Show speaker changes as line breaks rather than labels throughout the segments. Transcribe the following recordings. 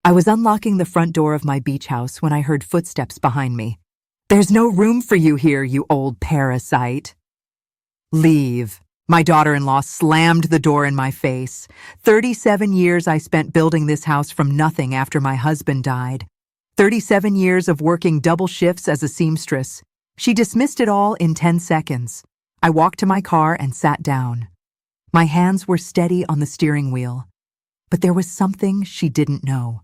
I was unlocking the front door of my beach house when I heard footsteps behind me. "There's no room for you here, you old parasite." "Leave." My daughter-in-law slammed the door in my face. 37 years I spent building this house from nothing after my husband died. 37 years of working double shifts as a seamstress. She dismissed it all in 10 seconds. I walked to my car and sat down. My hands were steady on the steering wheel. But there was something she didn't know.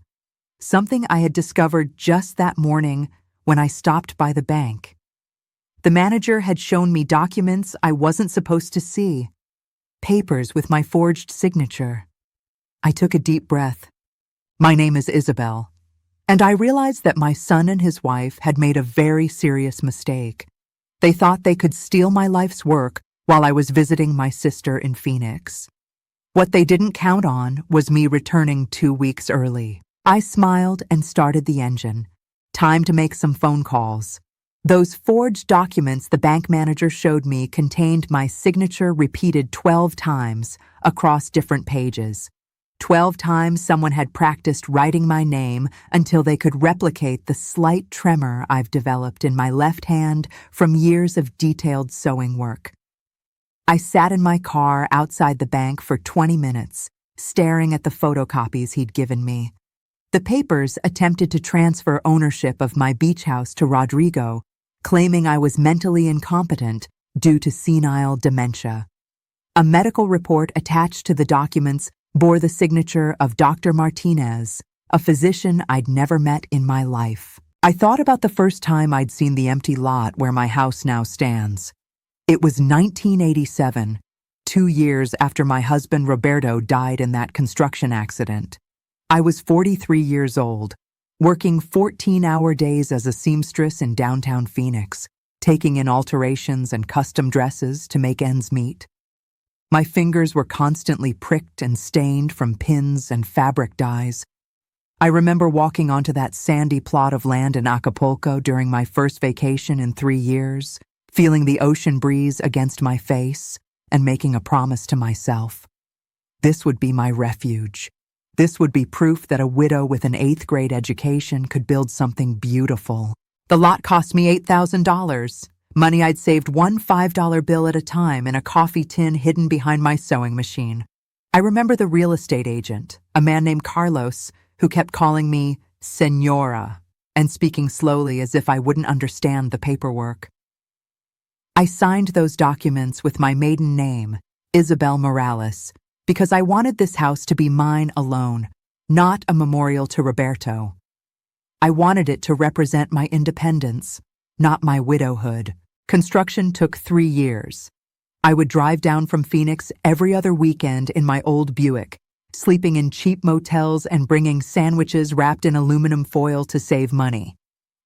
Something I had discovered just that morning when I stopped by the bank. The manager had shown me documents I wasn't supposed to see. Papers with my forged signature. I took a deep breath. My name is Isabel, and I realized that my son and his wife had made a very serious mistake. They thought they could steal my life's work while I was visiting my sister in Phoenix. What they didn't count on was me returning 2 weeks early. I smiled and started the engine. Time to make some phone calls. Those forged documents the bank manager showed me contained my signature repeated 12 times across different pages. 12 times someone had practiced writing my name until they could replicate the slight tremor I've developed in my left hand from years of detailed sewing work. I sat in my car outside the bank for 20 minutes, staring at the photocopies he'd given me. The papers attempted to transfer ownership of my beach house to Rodrigo, claiming I was mentally incompetent due to senile dementia. A medical report attached to the documents bore the signature of Dr. Martinez, a physician I'd never met in my life. I thought about the first time I'd seen the empty lot where my house now stands. It was 1987, 2 years after my husband Roberto died in that construction accident. I was 43 years old, working 14-hour days as a seamstress in downtown Phoenix, taking in alterations and custom dresses to make ends meet. My fingers were constantly pricked and stained from pins and fabric dyes. I remember walking onto that sandy plot of land in Acapulco during my first vacation in 3 years, feeling the ocean breeze against my face, and making a promise to myself. This would be my refuge. This would be proof that a widow with an 8th grade education could build something beautiful. The lot cost me $8,000, money I'd saved one $5 bill at a time in a coffee tin hidden behind my sewing machine. I remember the real estate agent, a man named Carlos, who kept calling me Señora and speaking slowly as if I wouldn't understand the paperwork. I signed those documents with my maiden name, Isabel Morales, because I wanted this house to be mine alone, not a memorial to Roberto. I wanted it to represent my independence, not my widowhood. Construction took 3 years. I would drive down from Phoenix every other weekend in my old Buick, sleeping in cheap motels and bringing sandwiches wrapped in aluminum foil to save money.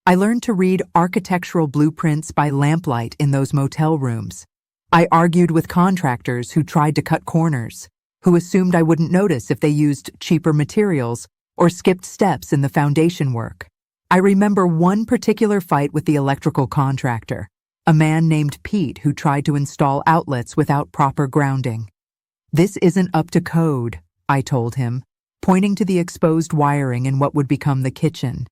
I learned to read architectural blueprints by lamplight in those motel rooms. I argued with contractors who tried to cut corners, who assumed I wouldn't notice if they used cheaper materials or skipped steps in the foundation work. I remember one particular fight with the electrical contractor, a man named Pete who tried to install outlets without proper grounding. "This isn't up to code," I told him, pointing to the exposed wiring in what would become the kitchen.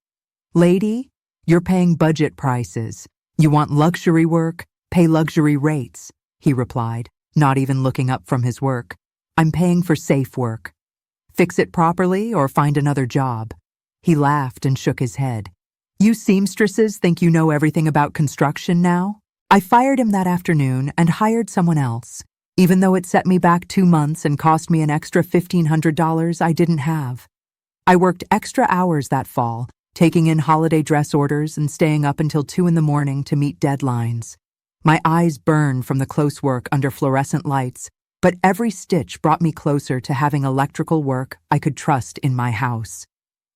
"Lady, you're paying budget prices. You want luxury work? Pay luxury rates," he replied, not even looking up from his work. "I'm paying for safe work. Fix it properly or find another job." He laughed and shook his head. "You seamstresses think you know everything about construction now?" I fired him that afternoon and hired someone else, even though it set me back 2 months and cost me an extra $1,500 I didn't have. I worked extra hours that fall, taking in holiday dress orders and staying up until 2 in the morning to meet deadlines. My eyes burned from the close work under fluorescent lights, but every stitch brought me closer to having electrical work I could trust in my house.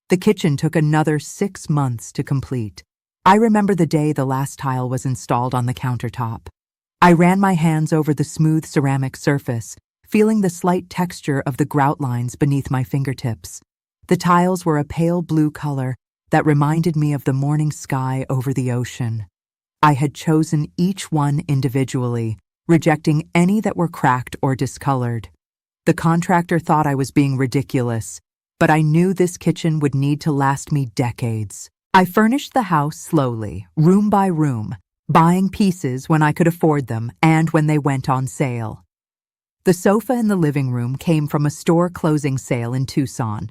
The kitchen took another 6 months to complete. I remember the day the last tile was installed on the countertop. I ran my hands over the smooth ceramic surface, feeling the slight texture of the grout lines beneath my fingertips. The tiles were a pale blue color that reminded me of the morning sky over the ocean. I had chosen each one individually, rejecting any that were cracked or discolored. The contractor thought I was being ridiculous, but I knew this kitchen would need to last me decades. I furnished the house slowly, room by room, buying pieces when I could afford them and when they went on sale. The sofa in the living room came from a store closing sale in Tucson.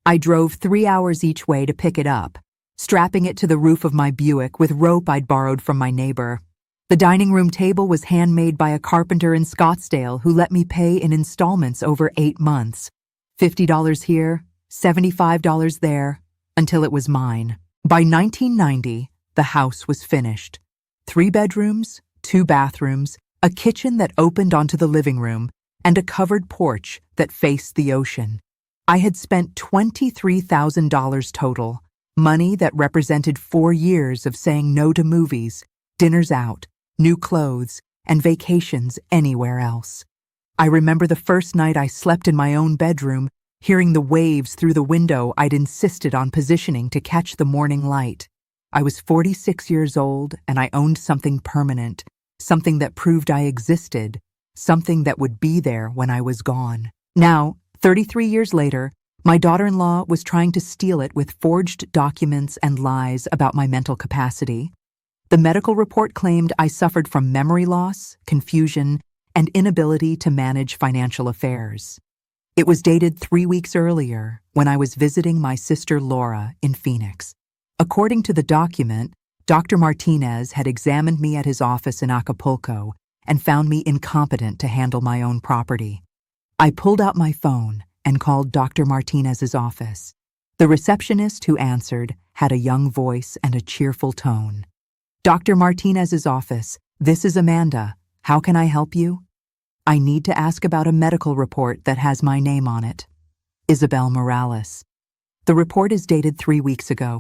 I drove 3 hours each way to pick it up, strapping it to the roof of my Buick with rope I'd borrowed from my neighbor. The dining room table was handmade by a carpenter in Scottsdale who let me pay in installments over 8 months. $50 here, $75 there, until it was mine. By 1990, the house was finished. 3 bedrooms, 2 bathrooms, a kitchen that opened onto the living room, and a covered porch that faced the ocean. I had spent $23,000 total, money that represented 4 years of saying no to movies, dinners out, new clothes, and vacations anywhere else. I remember the first night I slept in my own bedroom, hearing the waves through the window I'd insisted on positioning to catch the morning light. I was 46 years old, and I owned something permanent, something that proved I existed, something that would be there when I was gone. Now, 33 years later, my daughter-in-law was trying to steal it with forged documents and lies about my mental capacity. The medical report claimed I suffered from memory loss, confusion, and inability to manage financial affairs. It was dated 3 weeks earlier, when I was visiting my sister Laura in Phoenix. According to the document, Dr. Martinez had examined me at his office in Acapulco and found me incompetent to handle my own property. I pulled out my phone and called Dr. Martinez's office. The receptionist who answered had a young voice and a cheerful tone. "Dr. Martinez's office, this is Amanda. How can I help you?" "I need to ask about a medical report that has my name on it. Isabel Morales. The report is dated 3 weeks ago.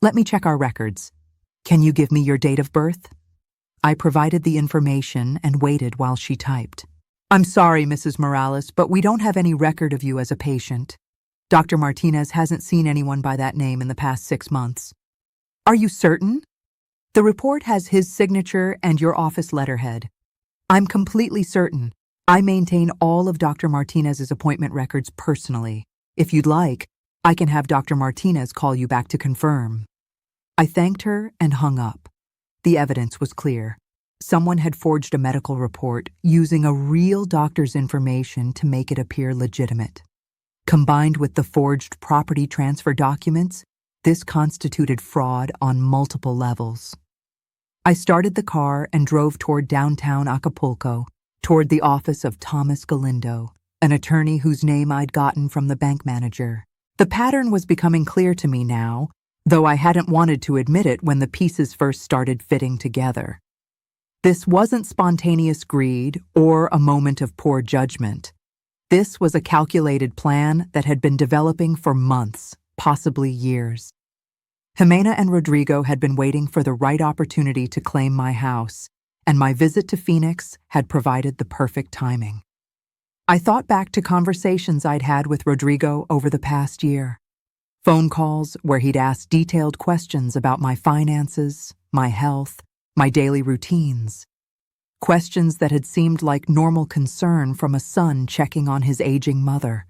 Let me check our records. Can you give me your date of birth?" I provided the information and waited while she typed. "I'm sorry, Mrs. Morales, but we don't have any record of you as a patient. Dr. Martinez hasn't seen anyone by that name in the past 6 months. Are you certain? The report has his signature and your office letterhead. I'm completely certain. I maintain all of Dr. Martinez's appointment records personally. If you'd like, I can have Dr. Martinez call you back to confirm." I thanked her and hung up. The evidence was clear. Someone had forged a medical report using a real doctor's information to make it appear legitimate. Combined with the forged property transfer documents, this constituted fraud on multiple levels. I started the car and drove toward downtown Acapulco, toward the office of Thomas Galindo, an attorney whose name I'd gotten from the bank manager. The pattern was becoming clear to me now, though I hadn't wanted to admit it when the pieces first started fitting together. This wasn't spontaneous greed or a moment of poor judgment. This was a calculated plan that had been developing for months, possibly years. Jimena and Rodrigo had been waiting for the right opportunity to claim my house, and my visit to Phoenix had provided the perfect timing. I thought back to conversations I'd had with Rodrigo over the past year. Phone calls where he'd ask detailed questions about my finances, my health, my daily routines. Questions that had seemed like normal concern from a son checking on his aging mother.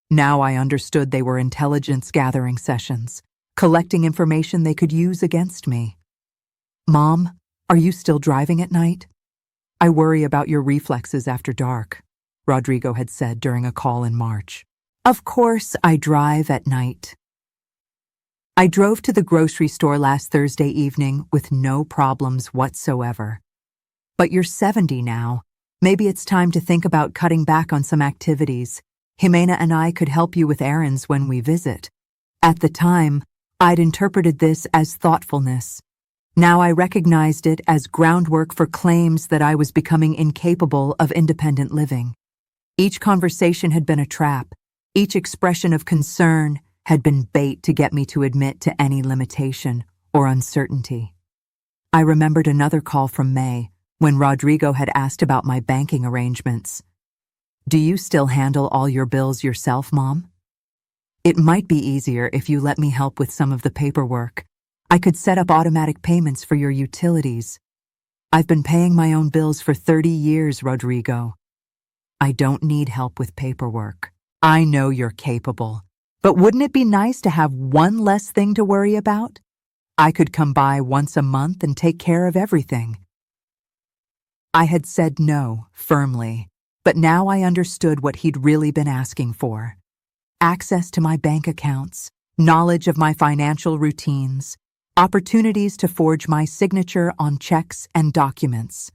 Now I understood they were intelligence-gathering sessions, collecting information they could use against me. "Mom, are you still driving at night? I worry about your reflexes after dark," Rodrigo had said during a call in March. "Of course I drive at night." I drove to the grocery store last Thursday evening with no problems whatsoever. "But you're 70 now. Maybe it's time to think about cutting back on some activities. Jimena and I could help you with errands when we visit." At the time, I'd interpreted this as thoughtfulness. Now I recognized it as groundwork for claims that I was becoming incapable of independent living. Each conversation had been a trap. Each expression of concern had been bait to get me to admit to any limitation or uncertainty. I remembered another call from May, when Rodrigo had asked about my banking arrangements. "Do you still handle all your bills yourself, Mom? It might be easier if you let me help with some of the paperwork. I could set up automatic payments for your utilities. I've been paying my own bills for 30 years, Rodrigo. I don't need help with paperwork. I know you're capable. But wouldn't it be nice to have one less thing to worry about? I could come by once a month and take care of everything. I had said no, firmly, but now I understood what he'd really been asking for. Access to my bank accounts, knowledge of my financial routines, opportunities to forge my signature on checks and documents.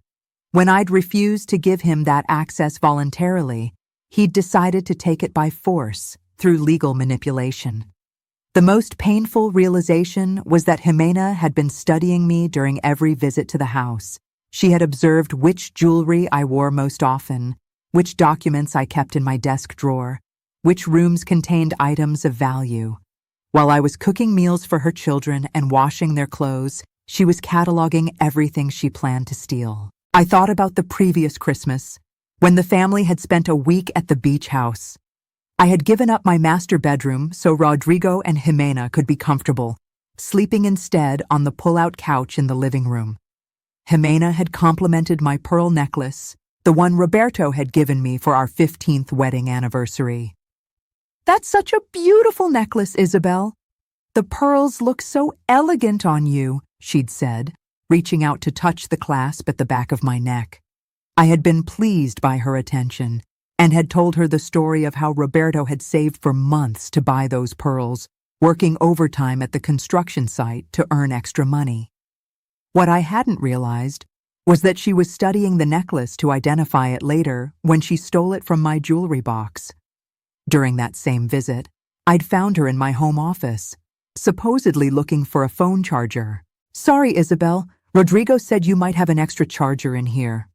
When I'd refused to give him that access voluntarily, he'd decided to take it by force through legal manipulation. The most painful realization was that Jimena had been studying me during every visit to the house. She had observed which jewelry I wore most often, which documents I kept in my desk drawer, which rooms contained items of value. While I was cooking meals for her children and washing their clothes, she was cataloging everything she planned to steal. I thought about the previous Christmas, when the family had spent a week at the beach house. I had given up my master bedroom so Rodrigo and Jimena could be comfortable, sleeping instead on the pull-out couch in the living room. Jimena had complimented my pearl necklace, the one Roberto had given me for our 15th wedding anniversary. "That's such a beautiful necklace, Isabel. The pearls look so elegant on you," she'd said, reaching out to touch the clasp at the back of my neck. I had been pleased by her attention and had told her the story of how Roberto had saved for months to buy those pearls, working overtime at the construction site to earn extra money. What I hadn't realized was that she was studying the necklace to identify it later when she stole it from my jewelry box. During that same visit, I'd found her in my home office, supposedly looking for a phone charger. "Sorry, Isabel, Rodrigo said you might have an extra charger in here.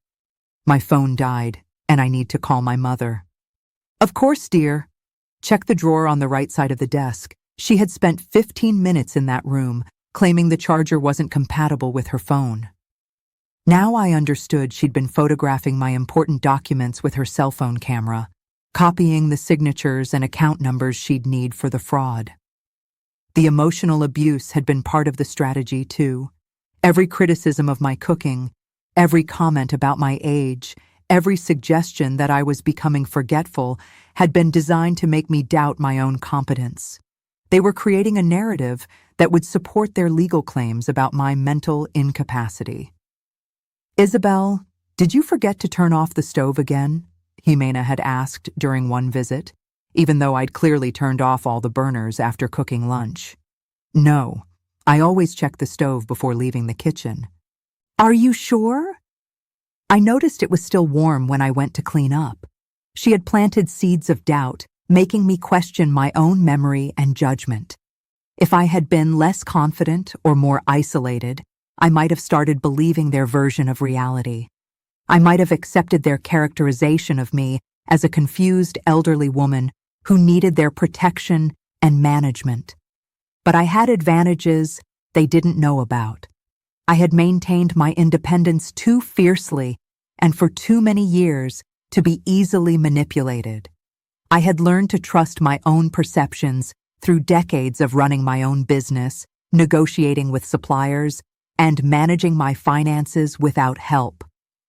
My phone died, and I need to call my mother." "Of course, dear." Check the drawer on the right side of the desk. She had spent 15 minutes in that room, claiming the charger wasn't compatible with her phone. Now I understood she'd been photographing my important documents with her cell phone camera, copying the signatures and account numbers she'd need for the fraud. The emotional abuse had been part of the strategy, too. Every criticism of my cooking, every comment about my age, every suggestion that I was becoming forgetful had been designed to make me doubt my own competence. They were creating a narrative that would support their legal claims about my mental incapacity. "Isabel, did you forget to turn off the stove again?" Jimena had asked during one visit, even though I'd clearly turned off all the burners after cooking lunch. "No, I always check the stove before leaving the kitchen." "Are you sure?" I noticed it was still warm when I went to clean up. She had planted seeds of doubt, making me question my own memory and judgment. If I had been less confident or more isolated, I might have started believing their version of reality. I might have accepted their characterization of me as a confused elderly woman who needed their protection and management. But I had advantages they didn't know about. I had maintained my independence too fiercely and for too many years to be easily manipulated. I had learned to trust my own perceptions through decades of running my own business, negotiating with suppliers, and managing my finances without help.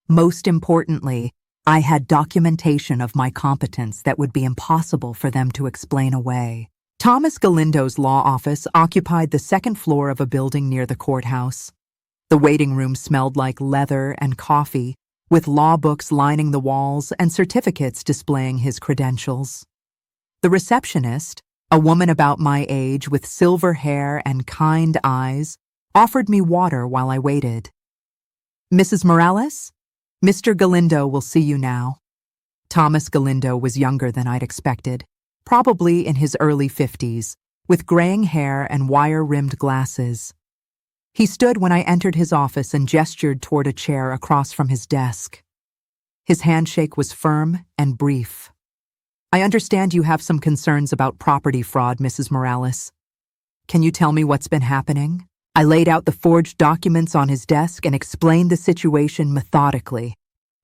Most importantly, I had documentation of my competence that would be impossible for them to explain away. Thomas Galindo's law office occupied the second floor of a building near the courthouse. The waiting room smelled like leather and coffee, with law books lining the walls and certificates displaying his credentials. The receptionist, a woman about my age with silver hair and kind eyes, offered me water while I waited. "Mrs. Morales? Mr. Galindo will see you now." Thomas Galindo was younger than I'd expected, probably in his early 50s, with graying hair and wire-rimmed glasses. He stood when I entered his office and gestured toward a chair across from his desk. His handshake was firm and brief. "I understand you have some concerns about property fraud, Mrs. Morales. Can you tell me what's been happening?" I laid out the forged documents on his desk and explained the situation methodically.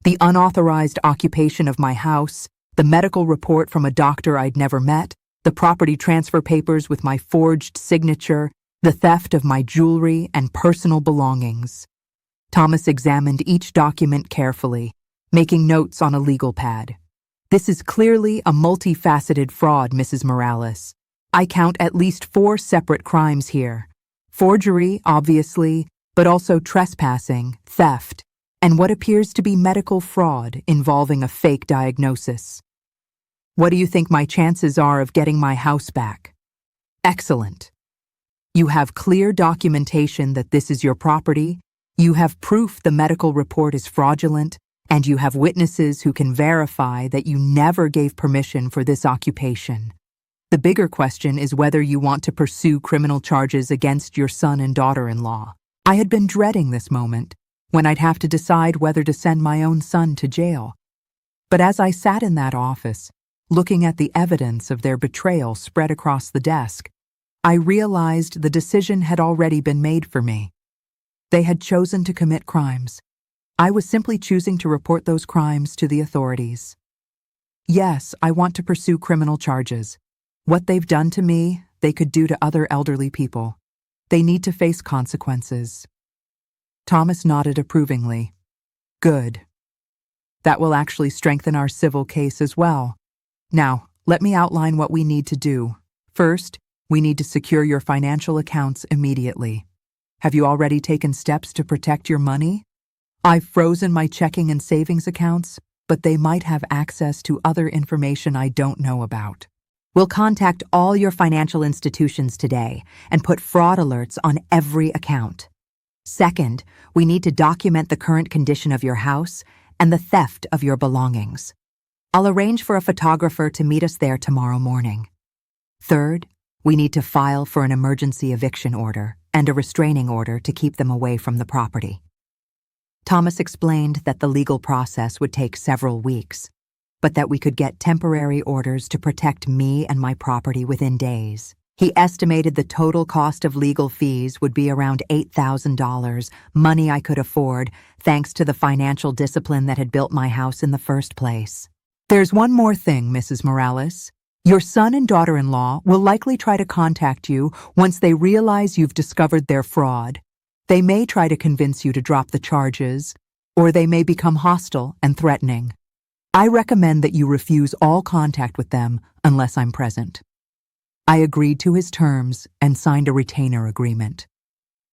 The unauthorized occupation of my house, the medical report from a doctor I'd never met, the property transfer papers with my forged signature, the theft of my jewelry and personal belongings. Thomas examined each document carefully, making notes on a legal pad. "This is clearly a multifaceted fraud, Mrs. Morales. I count at least 4 separate crimes here. Forgery, obviously, but also trespassing, theft, and what appears to be medical fraud involving a fake diagnosis. What do you think my chances are of getting my house back? Excellent. You have clear documentation that this is your property, you have proof the medical report is fraudulent, and you have witnesses who can verify that you never gave permission for this occupation. The bigger question is whether you want to pursue criminal charges against your son and daughter-in-law. I had been dreading this moment, when I'd have to decide whether to send my own son to jail. But as I sat in that office, looking at the evidence of their betrayal spread across the desk, I realized the decision had already been made for me. They had chosen to commit crimes. I was simply choosing to report those crimes to the authorities. Yes, I want to pursue criminal charges. What they've done to me, they could do to other elderly people. They need to face consequences. Thomas nodded approvingly. Good. That will actually strengthen our civil case as well. Now, let me outline what we need to do. First, we need to secure your financial accounts immediately. Have you already taken steps to protect your money? I've frozen my checking and savings accounts, but they might have access to other information I don't know about. We'll contact all your financial institutions today and put fraud alerts on every account. Second, we need to document the current condition of your house and the theft of your belongings. I'll arrange for a photographer to meet us there tomorrow morning. Third, we need to file for an emergency eviction order and a restraining order to keep them away from the property. Thomas explained that the legal process would take several weeks, but that we could get temporary orders to protect me and my property within days. He estimated the total cost of legal fees would be around $8,000, money I could afford, thanks to the financial discipline that had built my house in the first place. There's one more thing, Mrs. Morales. Your son and daughter-in-law will likely try to contact you once they realize you've discovered their fraud. They may try to convince you to drop the charges, or they may become hostile and threatening. I recommend that you refuse all contact with them unless I'm present. I agreed to his terms and signed a retainer agreement.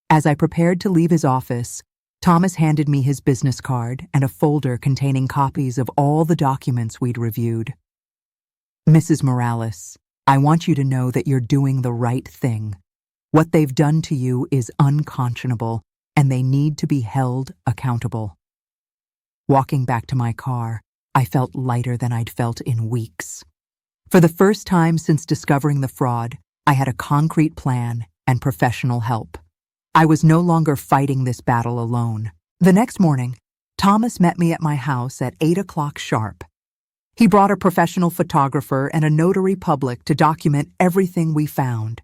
As I prepared to leave his office, Thomas handed me his business card and a folder containing copies of all the documents we'd reviewed. Mrs. Morales, I want you to know that you're doing the right thing. What they've done to you is unconscionable, and they need to be held accountable. Walking back to my car, I felt lighter than I'd felt in weeks. For the first time since discovering the fraud, I had a concrete plan and professional help. I was no longer fighting this battle alone. The next morning, Thomas met me at my house at 8 o'clock sharp. He brought a professional photographer and a notary public to document everything we found.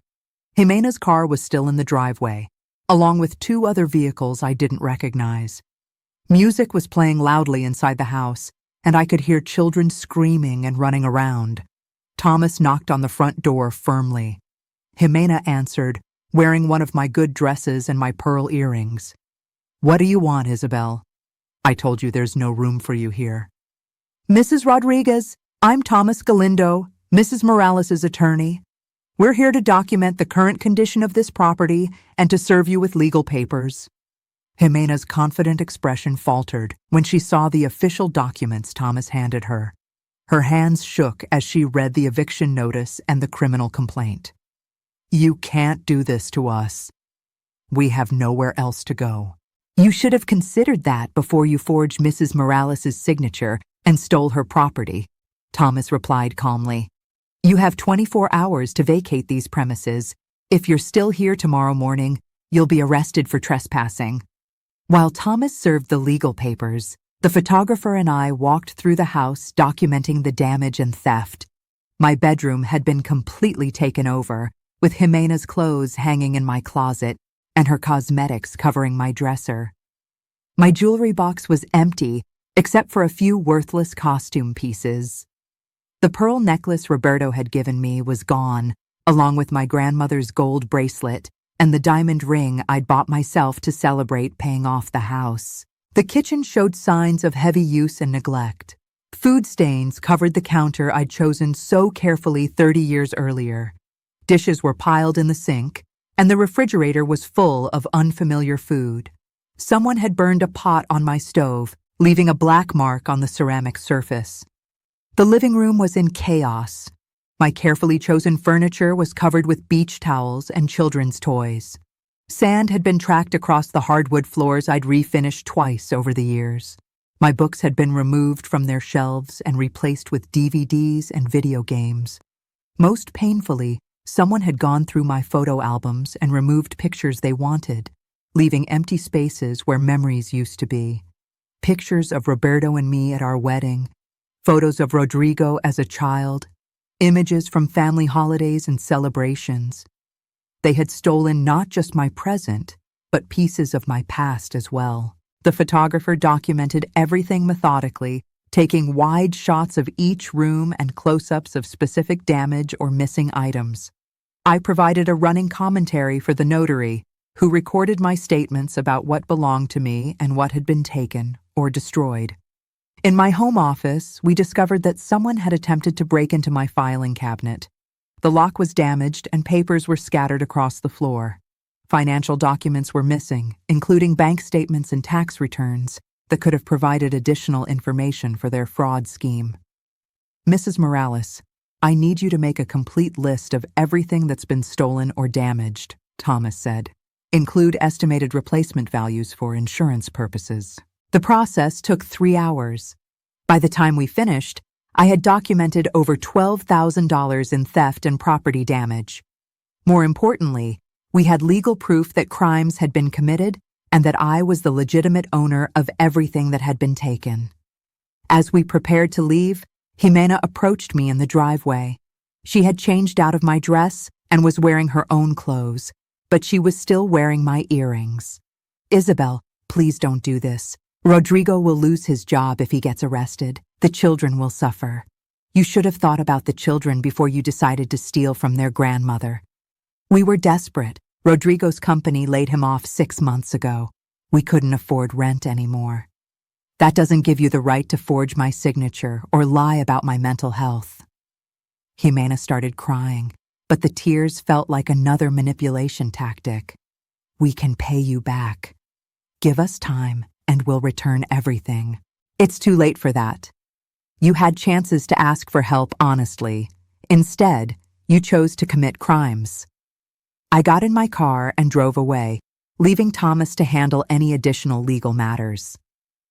Jimena's car was still in the driveway, along with 2 other vehicles I didn't recognize. Music was playing loudly inside the house, and I could hear children screaming and running around. Thomas knocked on the front door firmly. Jimena answered, wearing one of my good dresses and my pearl earrings. "What do you want, Isabel?" "I told you there's no room for you here." "Mrs. Rodriguez, I'm Thomas Galindo, Mrs. Morales' attorney. We're here to document the current condition of this property and to serve you with legal papers." Jimena's confident expression faltered when she saw the official documents Thomas handed her. Her hands shook as she read the eviction notice and the criminal complaint. "You can't do this to us. We have nowhere else to go." "You should have considered that before you forged Mrs. Morales' signature and stole her property," Thomas replied calmly. "You have 24 hours to vacate these premises. If you're still here tomorrow morning, you'll be arrested for trespassing." While Thomas served the legal papers, the photographer and I walked through the house documenting the damage and theft. My bedroom had been completely taken over, with Jimena's clothes hanging in my closet and her cosmetics covering my dresser. My jewelry box was empty, except for a few worthless costume pieces. The pearl necklace Roberto had given me was gone, along with my grandmother's gold bracelet and the diamond ring I'd bought myself to celebrate paying off the house. The kitchen showed signs of heavy use and neglect. Food stains covered the counter I'd chosen so carefully 30 years earlier. Dishes were piled in the sink, and the refrigerator was full of unfamiliar food. Someone had burned a pot on my stove, leaving a black mark on the ceramic surface. The living room was in chaos. My carefully chosen furniture was covered with beach towels and children's toys. Sand had been tracked across the hardwood floors I'd refinished twice over the years. My books had been removed from their shelves and replaced with DVDs and video games. Most painfully, someone had gone through my photo albums and removed pictures they wanted, leaving empty spaces where memories used to be. Pictures of Roberto and me at our wedding, photos of Rodrigo as a child, images from family holidays and celebrations. They had stolen not just my present, but pieces of my past as well. The photographer documented everything methodically, taking wide shots of each room and close-ups of specific damage or missing items. I provided a running commentary for the notary, who recorded my statements about what belonged to me and what had been taken or destroyed. In my home office, we discovered that someone had attempted to break into my filing cabinet. The lock was damaged and papers were scattered across the floor. Financial documents were missing, including bank statements and tax returns that could have provided additional information for their fraud scheme. Mrs. Morales, I need you to make a complete list of everything that's been stolen or damaged, Thomas said. Include estimated replacement values for insurance purposes. The process took 3 hours. By the time we finished, I had documented over $12,000 in theft and property damage. More importantly, we had legal proof that crimes had been committed and that I was the legitimate owner of everything that had been taken. As we prepared to leave, Jimena approached me in the driveway. She had changed out of my dress and was wearing her own clothes, but she was still wearing my earrings. Isabel, please don't do this. Rodrigo will lose his job if he gets arrested. The children will suffer. You should have thought about the children before you decided to steal from their grandmother. We were desperate. Rodrigo's company laid him off 6 months ago. We couldn't afford rent anymore. That doesn't give you the right to forge my signature or lie about my mental health. Jimena started crying, but the tears felt like another manipulation tactic. We can pay you back. Give us time and we'll return everything. It's too late for that. You had chances to ask for help honestly. Instead, you chose to commit crimes. I got in my car and drove away, leaving Thomas to handle any additional legal matters.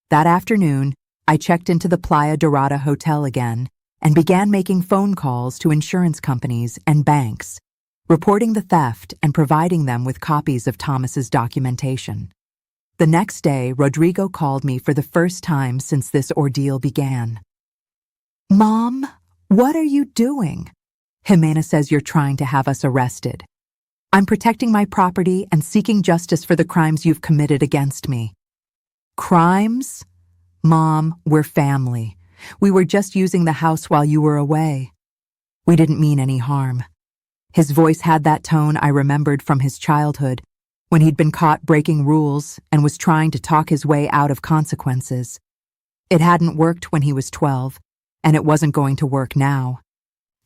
That afternoon, I checked into the Playa Dorada Hotel again and began making phone calls to insurance companies and banks, reporting the theft and providing them with copies of Thomas's documentation. The next day, Rodrigo called me for the first time since this ordeal began. Mom, what are you doing? Jimena says you're trying to have us arrested. I'm protecting my property and seeking justice for the crimes you've committed against me. Crimes? Mom, we're family. We were just using the house while you were away. We didn't mean any harm. His voice had that tone I remembered from his childhood, when he'd been caught breaking rules and was trying to talk his way out of consequences. It hadn't worked when he was 12, and it wasn't going to work now.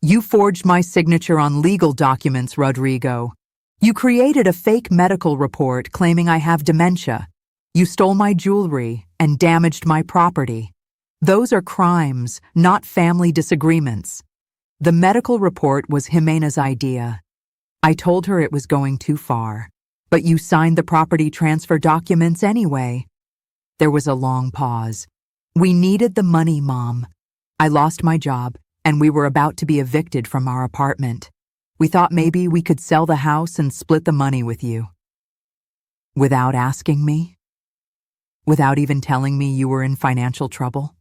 You forged my signature on legal documents, Rodrigo. You created a fake medical report claiming I have dementia. You stole my jewelry and damaged my property. Those are crimes, not family disagreements. The medical report was Jimena's idea. I told her it was going too far, but you signed the property transfer documents anyway. There was a long pause. We needed the money, Mom. I lost my job, and we were about to be evicted from our apartment. We thought maybe we could sell the house and split the money with you. Without asking me? Without even telling me you were in financial trouble?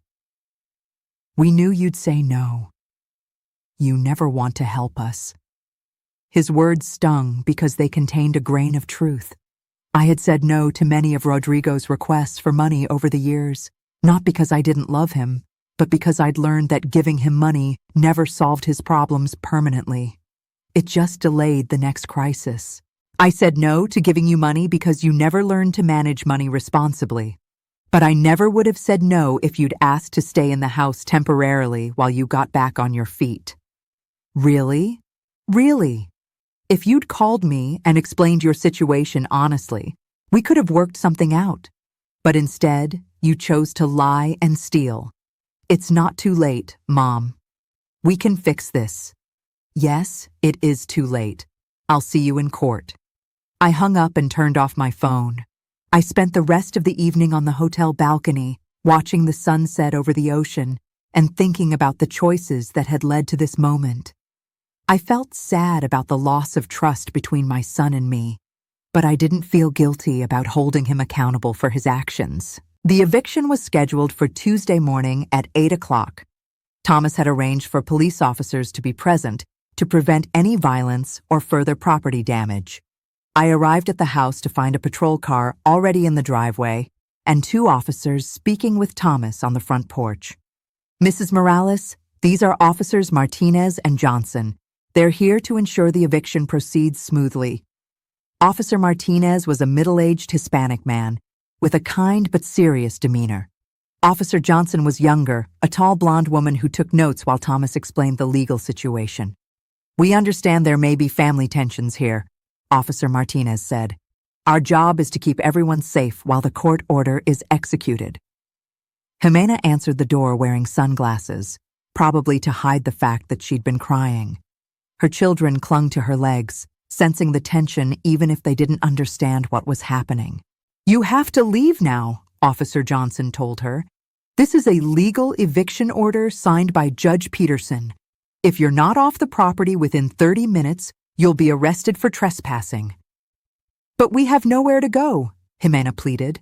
We knew you'd say no. You never want to help us. His words stung because they contained a grain of truth. I had said no to many of Rodrigo's requests for money over the years, not because I didn't love him, but because I'd learned that giving him money never solved his problems permanently. It just delayed the next crisis. I said no to giving you money because you never learned to manage money responsibly. But I never would have said no if you'd asked to stay in the house temporarily while you got back on your feet. Really? Really? If you'd called me and explained your situation honestly, we could have worked something out. But instead, you chose to lie and steal. It's not too late, Mom. We can fix this. Yes, it is too late. I'll see you in court. I hung up and turned off my phone. I spent the rest of the evening on the hotel balcony, watching the sunset over the ocean and thinking about the choices that had led to this moment. I felt sad about the loss of trust between my son and me, but I didn't feel guilty about holding him accountable for his actions. The eviction was scheduled for Tuesday morning at 8 o'clock. Thomas had arranged for police officers to be present to prevent any violence or further property damage. I arrived at the house to find a patrol car already in the driveway and 2 officers speaking with Thomas on the front porch. Mrs. Morales, these are Officers Martinez and Johnson. They're here to ensure the eviction proceeds smoothly. Officer Martinez was a middle-aged Hispanic man with a kind but serious demeanor. Officer Johnson was younger, a tall blonde woman who took notes while Thomas explained the legal situation. We understand there may be family tensions here, Officer Martinez said. Our job is to keep everyone safe while the court order is executed. Jimena answered the door wearing sunglasses, probably to hide the fact that she'd been crying. Her children clung to her legs, sensing the tension even if they didn't understand what was happening. You have to leave now, Officer Johnson told her. This is a legal eviction order signed by Judge Peterson. If you're not off the property within 30 minutes, you'll be arrested for trespassing. But we have nowhere to go, Jimena pleaded.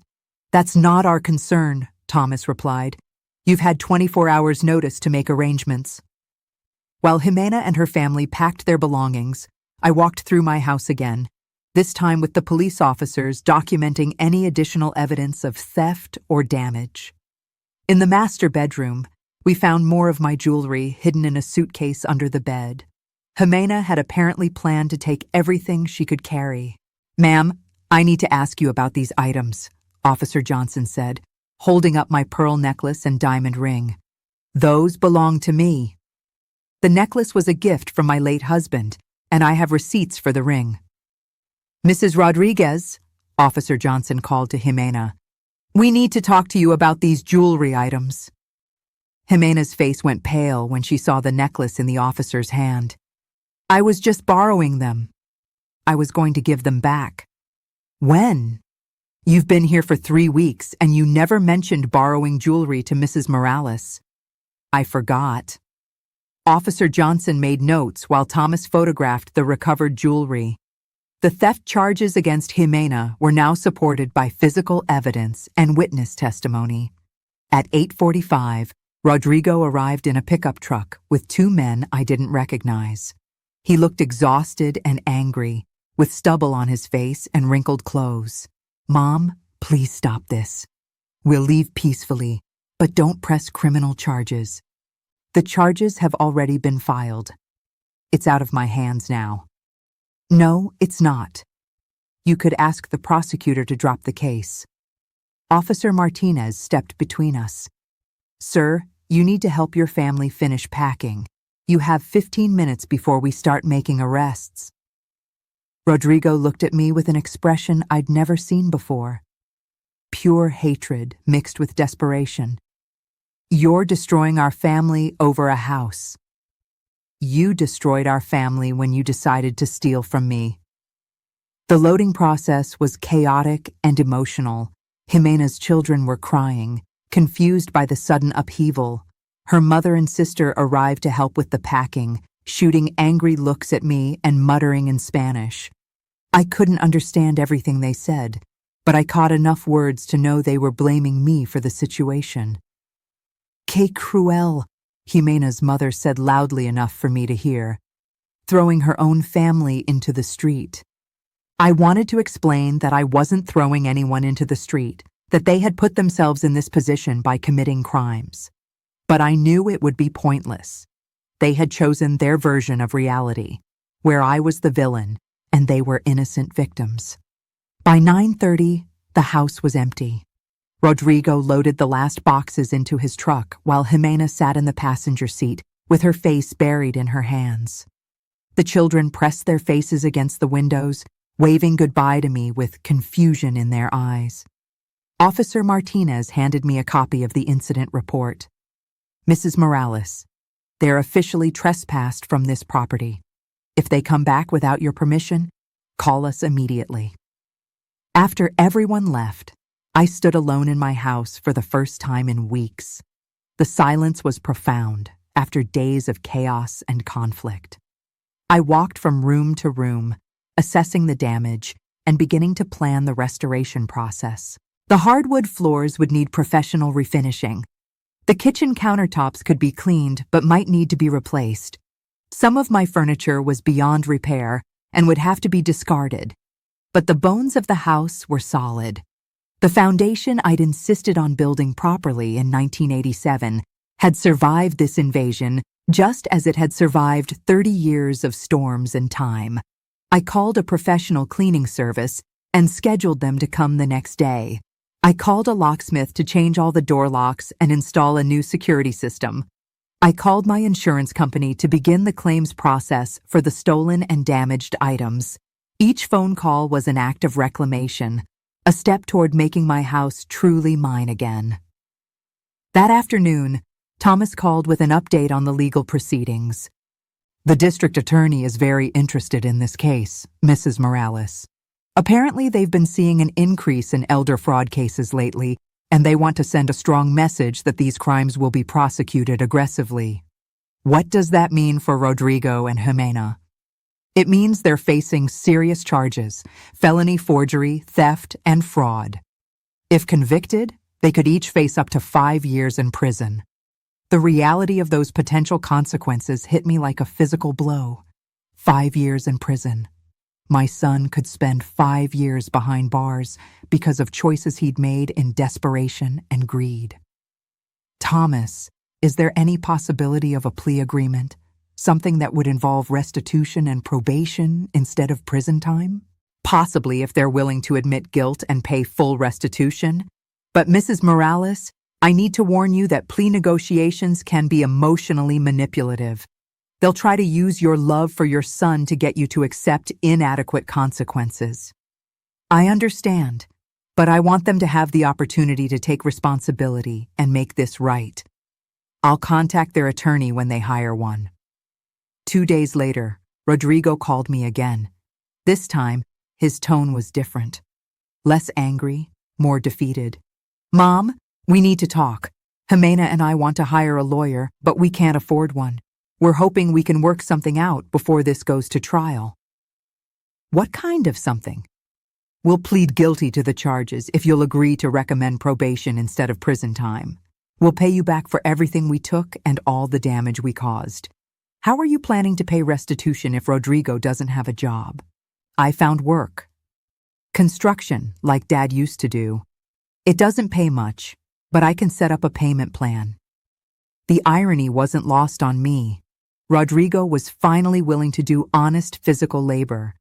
That's not our concern, Thomas replied. You've had 24 hours' notice to make arrangements. While Jimena and her family packed their belongings, I walked through my house again, this time with the police officers documenting any additional evidence of theft or damage. In the master bedroom, we found more of my jewelry hidden in a suitcase under the bed. Jimena had apparently planned to take everything she could carry. Ma'am, I need to ask you about these items, Officer Johnson said, holding up my pearl necklace and diamond ring. Those belong to me. The necklace was a gift from my late husband, and I have receipts for the ring. Mrs. Rodriguez, Officer Johnson called to Jimena. We need to talk to you about these jewelry items. Jimena's face went pale when she saw the necklace in the officer's hand. I was just borrowing them. I was going to give them back. When? You've been here for 3 weeks and you never mentioned borrowing jewelry to Mrs. Morales. I forgot. Officer Johnson made notes while Thomas photographed the recovered jewelry. The theft charges against Jimena were now supported by physical evidence and witness testimony. At 8:45, Rodrigo arrived in a pickup truck with 2 men I didn't recognize. He looked exhausted and angry, with stubble on his face and wrinkled clothes. Mom, please stop this. We'll leave peacefully, but don't press criminal charges. The charges have already been filed. It's out of my hands now. No, it's not. You could ask the prosecutor to drop the case. Officer Martinez stepped between us. Sir, you need to help your family finish packing. You have 15 minutes before we start making arrests. Rodrigo looked at me with an expression I'd never seen before. Pure hatred mixed with desperation. You're destroying our family over a house. You destroyed our family when you decided to steal from me. The loading process was chaotic and emotional. Jimena's children were crying, confused by the sudden upheaval. Her mother and sister arrived to help with the packing, shooting angry looks at me and muttering in Spanish. I couldn't understand everything they said, but I caught enough words to know they were blaming me for the situation. Que cruel, Jimena's mother said loudly enough for me to hear, throwing her own family into the street. I wanted to explain that I wasn't throwing anyone into the street, that they had put themselves in this position by committing crimes. But I knew it would be pointless. They had chosen their version of reality, where I was the villain and they were innocent victims. By 9:30, the house was empty. Rodrigo loaded the last boxes into his truck while Jimena sat in the passenger seat with her face buried in her hands. The children pressed their faces against the windows, waving goodbye to me with confusion in their eyes. Officer Martinez handed me a copy of the incident report. Mrs. Morales, they're officially trespassed from this property. If they come back without your permission, call us immediately. After everyone left, I stood alone in my house for the first time in weeks. The silence was profound after days of chaos and conflict. I walked from room to room, assessing the damage and beginning to plan the restoration process. The hardwood floors would need professional refinishing. The kitchen countertops could be cleaned but might need to be replaced. Some of my furniture was beyond repair and would have to be discarded. But the bones of the house were solid. The foundation I'd insisted on building properly in 1987 had survived this invasion just as it had survived 30 years of storms and time. I called a professional cleaning service and scheduled them to come the next day. I called a locksmith to change all the door locks and install a new security system. I called my insurance company to begin the claims process for the stolen and damaged items. Each phone call was an act of reclamation, a step toward making my house truly mine again. That afternoon, Thomas called with an update on the legal proceedings. The district attorney is very interested in this case, Mrs. Morales. Apparently, they've been seeing an increase in elder fraud cases lately, and they want to send a strong message that these crimes will be prosecuted aggressively. What does that mean for Rodrigo and Jimena? It means they're facing serious charges: felony forgery, theft, and fraud. If convicted, they could each face up to 5 years in prison. The reality of those potential consequences hit me like a physical blow. 5 years in prison. My son could spend 5 years behind bars because of choices he'd made in desperation and greed. Thomas, is there any possibility of a plea agreement? Something that would involve restitution and probation instead of prison time? Possibly if they're willing to admit guilt and pay full restitution. But Mrs. Morales, I need to warn you that plea negotiations can be emotionally manipulative. They'll try to use your love for your son to get you to accept inadequate consequences. I understand, but I want them to have the opportunity to take responsibility and make this right. I'll contact their attorney when they hire one. 2 days later, Rodrigo called me again. This time, his tone was different. Less angry, more defeated. Mom, we need to talk. Jimena and I want to hire a lawyer, but we can't afford one. We're hoping we can work something out before this goes to trial. What kind of something? We'll plead guilty to the charges if you'll agree to recommend probation instead of prison time. We'll pay you back for everything we took and all the damage we caused. How are you planning to pay restitution if Rodrigo doesn't have a job? I found work. Construction, like Dad used to do. It doesn't pay much, but I can set up a payment plan. The irony wasn't lost on me. Rodrigo was finally willing to do honest physical labor,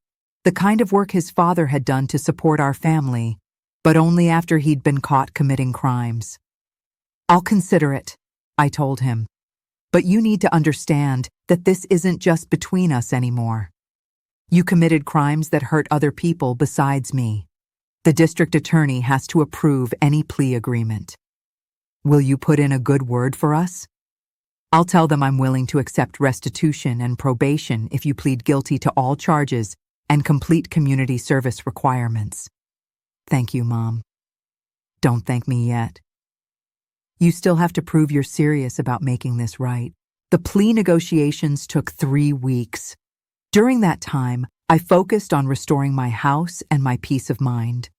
the kind of work his father had done to support our family, but only after he'd been caught committing crimes. I'll consider it, I told him. But you need to understand that this isn't just between us anymore. You committed crimes that hurt other people besides me. The district attorney has to approve any plea agreement. Will you put in a good word for us? I'll tell them I'm willing to accept restitution and probation if you plead guilty to all charges and complete community service requirements. Thank you, Mom. Don't thank me yet. You still have to prove you're serious about making this right. The plea negotiations took 3 weeks. During that time, I focused on restoring my house and my peace of mind.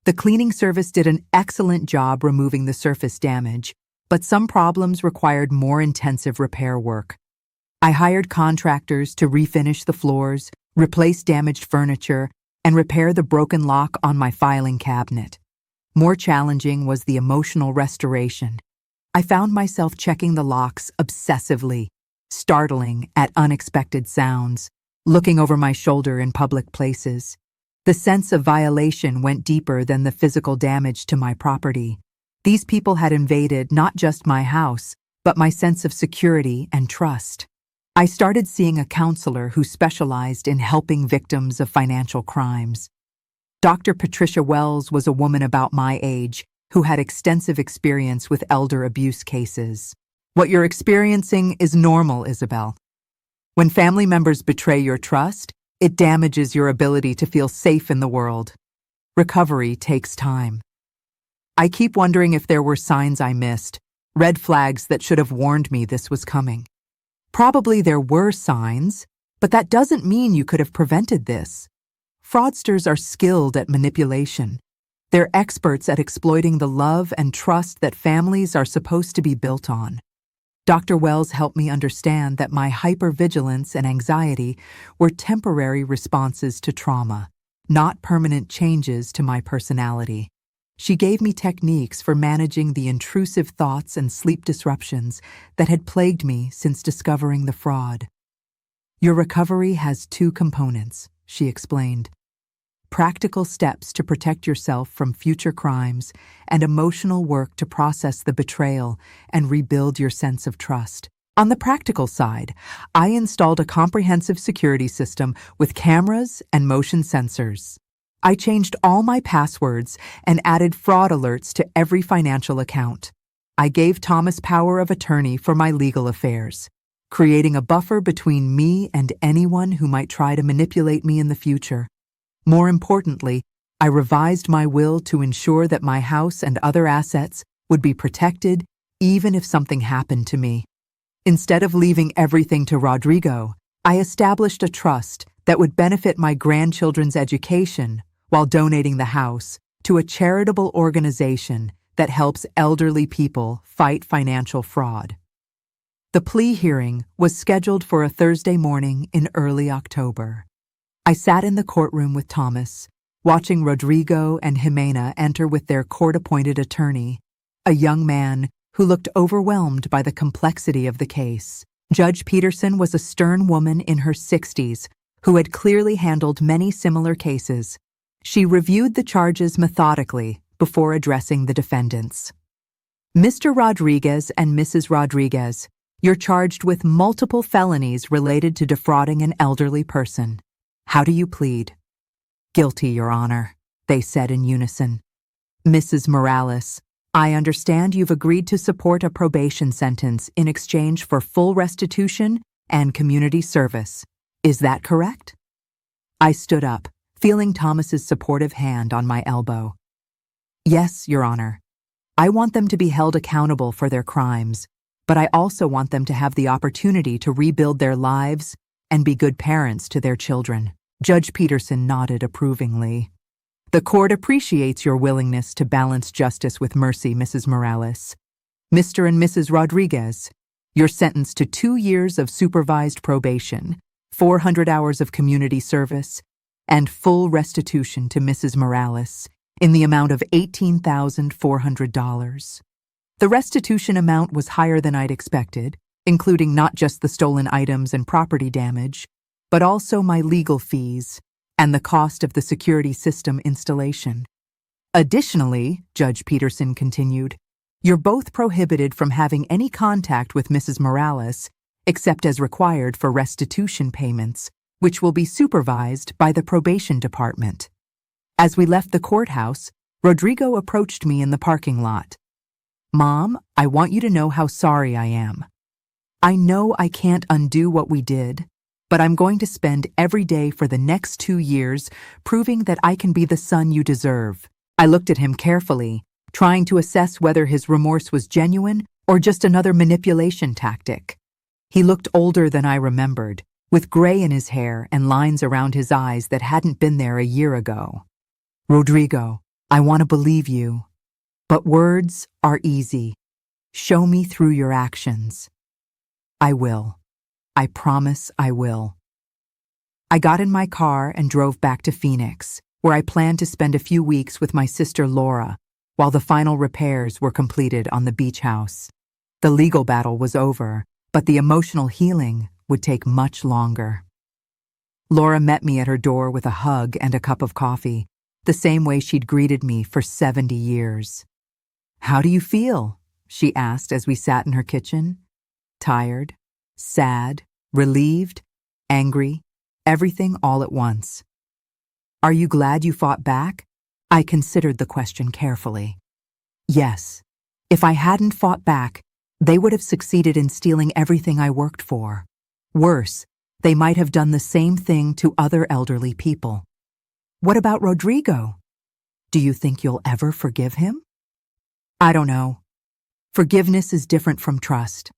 The cleaning service did an excellent job removing the surface damage, but some problems required more intensive repair work. I hired contractors to refinish the floors, replace damaged furniture, and repair the broken lock on my filing cabinet. More challenging was the emotional restoration. I found myself checking the locks obsessively, startling at unexpected sounds, looking over my shoulder in public places. The sense of violation went deeper than the physical damage to my property. These people had invaded not just my house, but my sense of security and trust. I started seeing a counselor who specialized in helping victims of financial crimes. Dr. Patricia Wells was a woman about my age who had extensive experience with elder abuse cases. What you're experiencing is normal, Isabel. When family members betray your trust, it damages your ability to feel safe in the world. Recovery takes time. I keep wondering if there were signs I missed, red flags that should have warned me this was coming. Probably there were signs, but that doesn't mean you could have prevented this. Fraudsters are skilled at manipulation. They're experts at exploiting the love and trust that families are supposed to be built on. Dr. Wells helped me understand that my hypervigilance and anxiety were temporary responses to trauma, not permanent changes to my personality. She gave me techniques for managing the intrusive thoughts and sleep disruptions that had plagued me since discovering the fraud. Your recovery has two components, she explained. Practical steps to protect yourself from future crimes and emotional work to process the betrayal and rebuild your sense of trust. On the practical side, I installed a comprehensive security system with cameras and motion sensors. I changed all my passwords and added fraud alerts to every financial account. I gave Thomas power of attorney for my legal affairs, creating a buffer between me and anyone who might try to manipulate me in the future. More importantly, I revised my will to ensure that my house and other assets would be protected even if something happened to me. Instead of leaving everything to Rodrigo, I established a trust that would benefit my grandchildren's education while donating the house to a charitable organization that helps elderly people fight financial fraud. The plea hearing was scheduled for a Thursday morning in early October. I sat in the courtroom with Thomas, watching Rodrigo and Jimena enter with their court-appointed attorney, a young man who looked overwhelmed by the complexity of the case. Judge Peterson was a stern woman in her 60s who had clearly handled many similar cases. She reviewed the charges methodically before addressing the defendants. Mr. Rodriguez and Mrs. Rodriguez, you're charged with multiple felonies related to defrauding an elderly person. How do you plead? Guilty, Your Honor, they said in unison. Mrs. Morales, I understand you've agreed to support a probation sentence in exchange for full restitution and community service. Is that correct? I stood up, feeling Thomas's supportive hand on my elbow. Yes, Your Honor. I want them to be held accountable for their crimes, but I also want them to have the opportunity to rebuild their lives and be good parents to their children. Judge Peterson nodded approvingly. The court appreciates your willingness to balance justice with mercy, Mrs. Morales. Mr. and Mrs. Rodriguez, you're sentenced to 2 years of supervised probation, 400 hours of community service, and full restitution to Mrs. Morales in the amount of $18,400. The restitution amount was higher than I'd expected, including not just the stolen items and property damage, but also my legal fees and the cost of the security system installation. Additionally, Judge Peterson continued, you're both prohibited from having any contact with Mrs. Morales except as required for restitution payments, which will be supervised by the probation department. As we left the courthouse, Rodrigo approached me in the parking lot. Mom, I want you to know how sorry I am. I know I can't undo what we did, but I'm going to spend every day for the next 2 years proving that I can be the son you deserve. I looked at him carefully, trying to assess whether his remorse was genuine or just another manipulation tactic. He looked older than I remembered, with gray in his hair and lines around his eyes that hadn't been there a year ago. Rodrigo, I want to believe you, but words are easy. Show me through your actions. I will. I promise I will. I got in my car and drove back to Phoenix, where I planned to spend a few weeks with my sister Laura while the final repairs were completed on the beach house. The legal battle was over, but the emotional healing would take much longer. Laura met me at her door with a hug and a cup of coffee, the same way she'd greeted me for 70 years. How do you feel? She asked as we sat in her kitchen. Tired, sad, relieved, angry, everything all at once. Are you glad you fought back? I considered the question carefully. Yes. If I hadn't fought back, they would have succeeded in stealing everything I worked for. Worse, they might have done the same thing to other elderly people. What about Rodrigo? Do you think you'll ever forgive him? I don't know. Forgiveness is different from trust.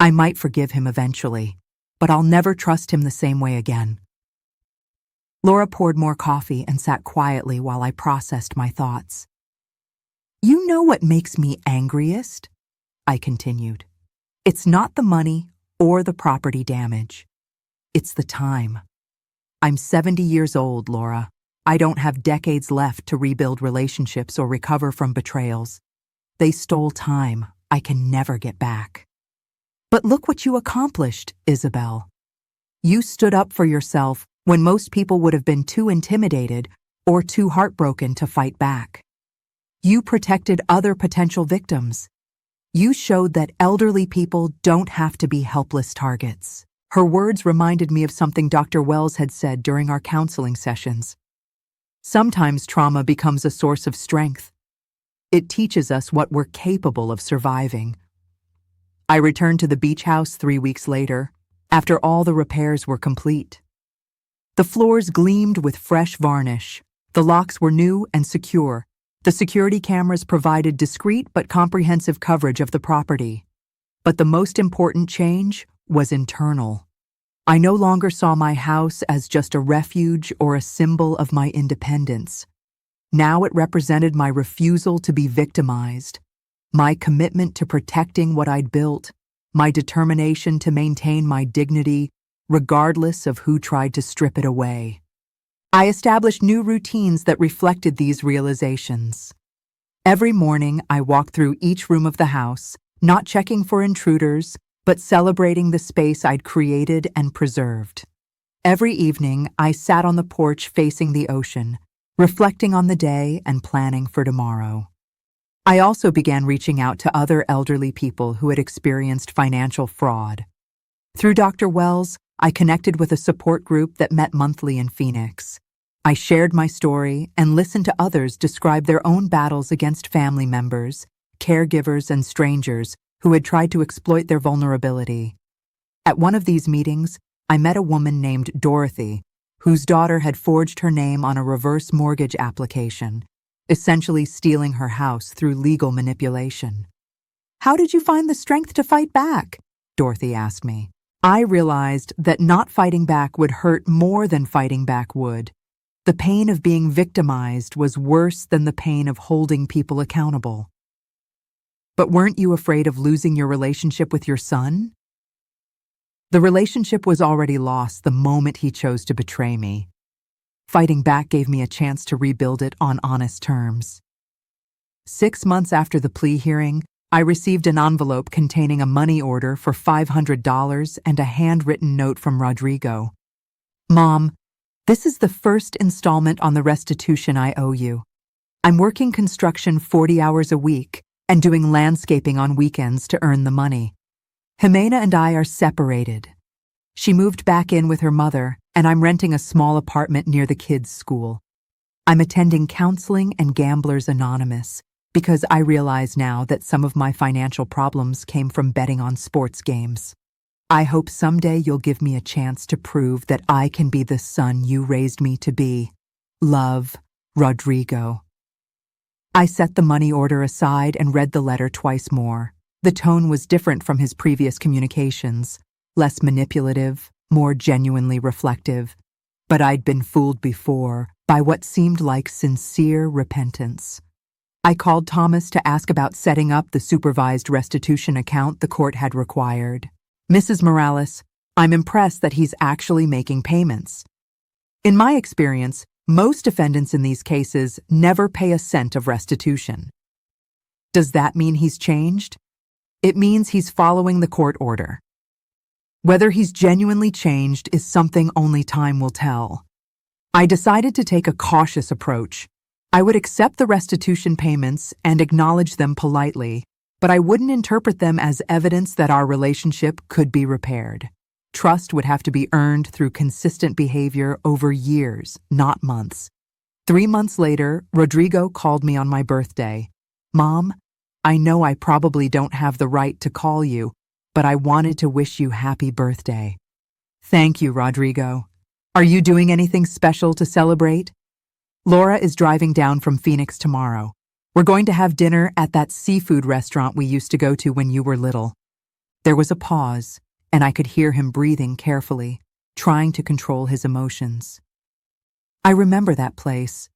I might forgive him eventually, but I'll never trust him the same way again. Laura poured more coffee and sat quietly while I processed my thoughts. You know what makes me angriest? I continued. It's not the money or the property damage. It's the time. I'm 70 years old, Laura. I don't have decades left to rebuild relationships or recover from betrayals. They stole time I can never get back. But look what you accomplished, Isabel. You stood up for yourself when most people would have been too intimidated or too heartbroken to fight back. You protected other potential victims. You showed that elderly people don't have to be helpless targets. Her words reminded me of something Dr. Wells had said during our counseling sessions. Sometimes trauma becomes a source of strength. It teaches us what we're capable of surviving. I returned to the beach house 3 weeks later, after all the repairs were complete. The floors gleamed with fresh varnish. The locks were new and secure. The security cameras provided discreet but comprehensive coverage of the property. But the most important change was internal. I no longer saw my house as just a refuge or a symbol of my independence. Now it represented my refusal to be victimized, my commitment to protecting what I'd built, my determination to maintain my dignity, regardless of who tried to strip it away. I established new routines that reflected these realizations. Every morning, I walked through each room of the house, not checking for intruders, but celebrating the space I'd created and preserved. Every evening, I sat on the porch facing the ocean, reflecting on the day and planning for tomorrow. I also began reaching out to other elderly people who had experienced financial fraud. Through Dr. Wells, I connected with a support group that met monthly in Phoenix. I shared my story and listened to others describe their own battles against family members, caregivers, and strangers who had tried to exploit their vulnerability. At one of these meetings, I met a woman named Dorothy, whose daughter had forged her name on a reverse mortgage application, essentially stealing her house through legal manipulation. "How did you find the strength to fight back?" Dorothy asked me. I realized that not fighting back would hurt more than fighting back would. The pain of being victimized was worse than the pain of holding people accountable. But weren't you afraid of losing your relationship with your son? The relationship was already lost the moment he chose to betray me. Fighting back gave me a chance to rebuild it on honest terms. 6 months after the plea hearing, I received an envelope containing a money order for $500 and a handwritten note from Rodrigo. "Mom, this is the first installment on the restitution I owe you. I'm working construction 40 hours a week and doing landscaping on weekends to earn the money. Jimena and I are separated. She moved back in with her mother, and I'm renting a small apartment near the kids' school. I'm attending counseling and Gamblers Anonymous because I realize now that some of my financial problems came from betting on sports games. I hope someday you'll give me a chance to prove that I can be the son you raised me to be. Love, Rodrigo." I set the money order aside and read the letter twice more. The tone was different from his previous communications, less manipulative, more genuinely reflective. But I'd been fooled before by what seemed like sincere repentance. I called Thomas to ask about setting up the supervised restitution account the court had required. "Mrs. Morales, I'm impressed that he's actually making payments. In my experience, most defendants in these cases never pay a cent of restitution." Does that mean he's changed? It means he's following the court order. Whether he's genuinely changed is something only time will tell. I decided to take a cautious approach. I would accept the restitution payments and acknowledge them politely, but I wouldn't interpret them as evidence that our relationship could be repaired. Trust would have to be earned through consistent behavior over years, not months. 3 months later, Rodrigo called me on my birthday. "Mom, I know I probably don't have the right to call you, but I wanted to wish you happy birthday." "Thank you, Rodrigo. Are you doing anything special to celebrate?" "Laura is driving down from Phoenix tomorrow. We're going to have dinner at that seafood restaurant we used to go to when you were little." There was a pause, and I could hear him breathing carefully, trying to control his emotions. "I remember that place.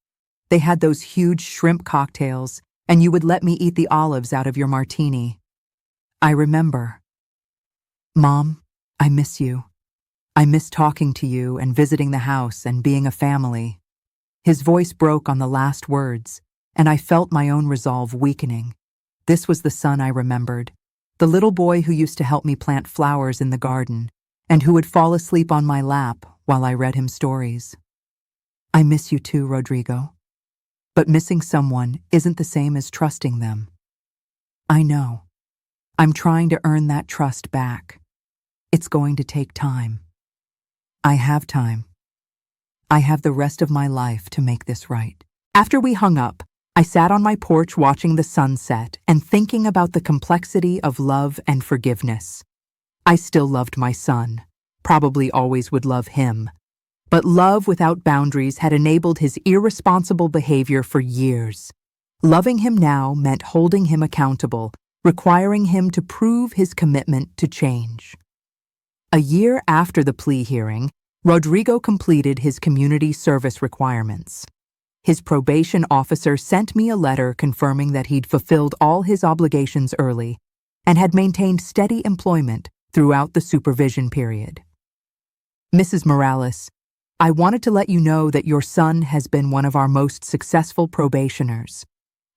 They had those huge shrimp cocktails, and you would let me eat the olives out of your martini. I remember." "Mom, I miss you. I miss talking to you and visiting the house and being a family." His voice broke on the last words, and I felt my own resolve weakening. This was the son I remembered, the little boy who used to help me plant flowers in the garden and who would fall asleep on my lap while I read him stories. "I miss you too, Rodrigo. But missing someone isn't the same as trusting them." "I know. I'm trying to earn that trust back. It's going to take time." "I have time. I have the rest of my life to make this right." After we hung up, I sat on my porch watching the sunset and thinking about the complexity of love and forgiveness. I still loved my son, probably always would love him. But love without boundaries had enabled his irresponsible behavior for years. Loving him now meant holding him accountable, requiring him to prove his commitment to change. A year after the plea hearing, Rodrigo completed his community service requirements. His probation officer sent me a letter confirming that he'd fulfilled all his obligations early and had maintained steady employment throughout the supervision period. "Mrs. Morales, I wanted to let you know that your son has been one of our most successful probationers.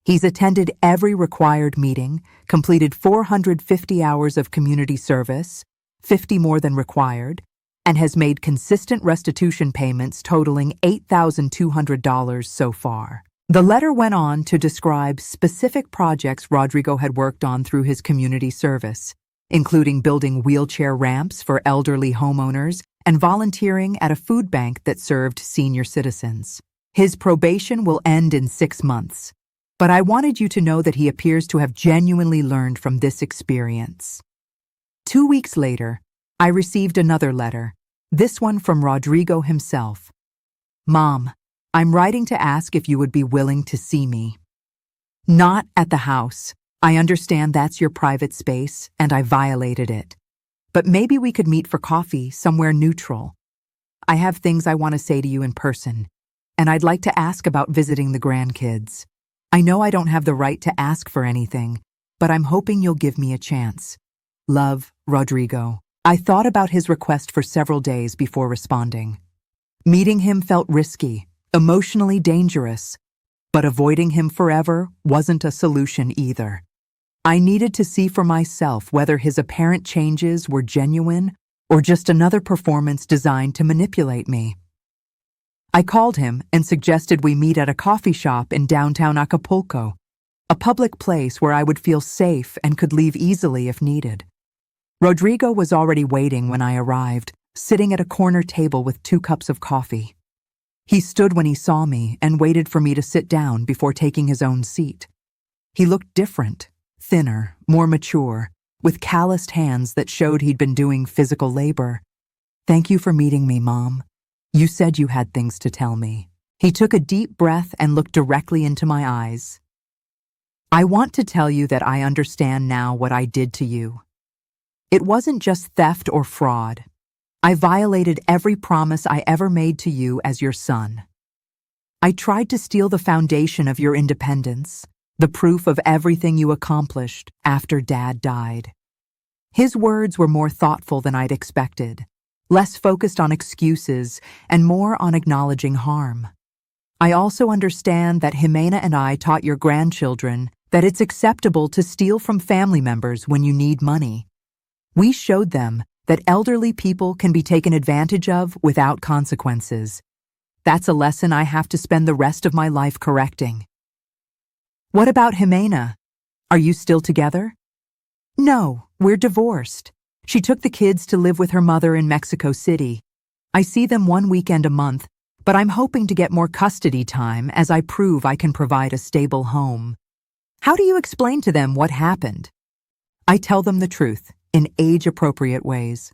He's attended every required meeting, completed 450 hours of community service, 50 more than required, and has made consistent restitution payments totaling $8,200 so far." The letter went on to describe specific projects Rodrigo had worked on through his community service, including building wheelchair ramps for elderly homeowners and volunteering at a food bank that served senior citizens. His probation will end in 6 months, but I wanted you to know that he appears to have genuinely learned from this experience. 2 weeks later, I received another letter, this one from Rodrigo himself. "Mom, I'm writing to ask if you would be willing to see me. Not at the house. I understand that's your private space, and I violated it. But maybe we could meet for coffee somewhere neutral. I have things I want to say to you in person, and I'd like to ask about visiting the grandkids. I know I don't have the right to ask for anything, but I'm hoping you'll give me a chance. Love, Rodrigo." I thought about his request for several days before responding. Meeting him felt risky, emotionally dangerous, but avoiding him forever wasn't a solution either. I needed to see for myself whether his apparent changes were genuine or just another performance designed to manipulate me. I called him and suggested we meet at a coffee shop in downtown Acapulco, a public place where I would feel safe and could leave easily if needed. Rodrigo was already waiting when I arrived, sitting at a corner table with 2 cups of coffee. He stood when he saw me and waited for me to sit down before taking his own seat. He looked different, thinner, more mature, with calloused hands that showed he'd been doing physical labor. "Thank you for meeting me, Mom. You said you had things to tell me." He took a deep breath and looked directly into my eyes. "I want to tell you that I understand now what I did to you. It wasn't just theft or fraud. I violated every promise I ever made to you as your son. I tried to steal the foundation of your independence, the proof of everything you accomplished after Dad died." His words were more thoughtful than I'd expected, less focused on excuses and more on acknowledging harm. "I also understand that Jimena and I taught your grandchildren that it's acceptable to steal from family members when you need money. We showed them that elderly people can be taken advantage of without consequences. That's a lesson I have to spend the rest of my life correcting." "What about Jimena? Are you still together?" "No, we're divorced. She took the kids to live with her mother in Mexico City. I see them one weekend a month, but I'm hoping to get more custody time as I prove I can provide a stable home. How do you explain to them what happened? I tell them the truth in age-appropriate ways.